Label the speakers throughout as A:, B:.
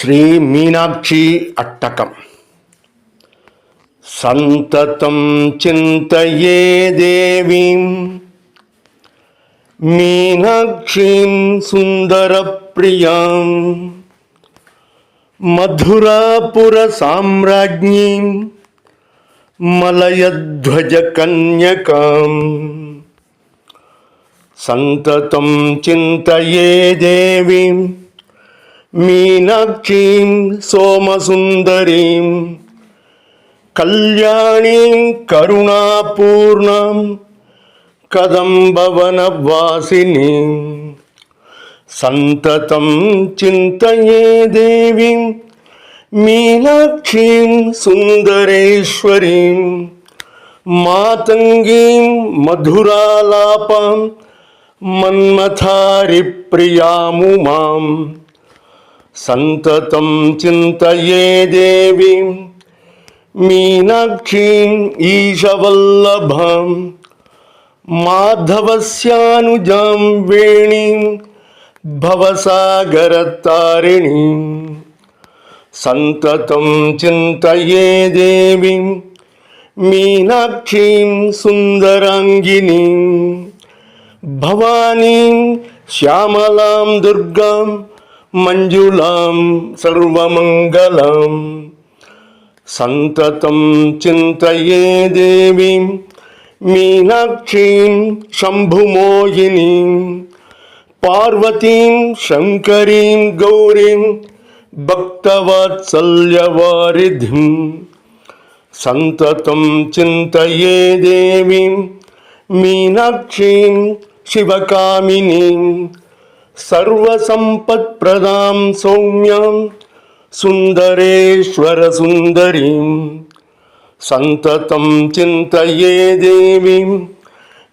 A: శ్రీ మీనాక్షి అట్టకం. సంతతం చింతయే దేవీం మీనాక్షీం సుందరప్రియాం మధురాపుర సామ్రాజ్ఞీం మలయధ్వజ కన్యకాం. సంతతం చింతయే దేవీం మీనాక్షీం సోమసుందరీం కళ్యాణీం కరుణాపూర్ణాం కదంబవనవాసినీం. సంతతం చింతయే దేవీం మీనాక్షీం సుందరేశ్వరీం మాతంగీం మధురాలాపాం మన్మథారి ప్రియాముమాం. సంతతం చింతయే దేవీం మీనాక్షీం ఈశవల్లభాం మాధవస్యానుజాం వేణీం భవసాగరతారిణీం. సంతతం చింతయే దేవీం మీనాక్షీం సుందరాంగినీం భవానీం శ్యామలాం దుర్గాం మంజులాం సర్వమంగళాం. సంతతం చింతయే దేవీం మీనాక్షీం శంభుమోహినీం పార్వతీం శంకరీం గౌరీం భక్తవాత్సల్యవారిధిం. సంతతం చింతయే దేవీం మీనాక్షీం శివకామినీం సర్వసంపత్ప్రదాం సౌమ్యాం సుందరేశ్వర సుందరీం. సంతతం చింతయే దేవీం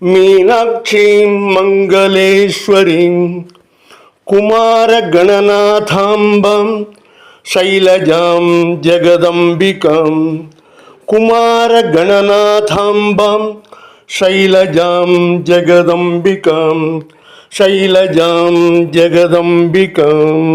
A: మీనాక్షీం మంగళేశ్వరీం కుమారగణనాథాంబాం శైలజాం జగదంబికాం. కుమారగణనాథాంబాం శైలజాం జగదంబికాం శైలజాం జగదంబికాం.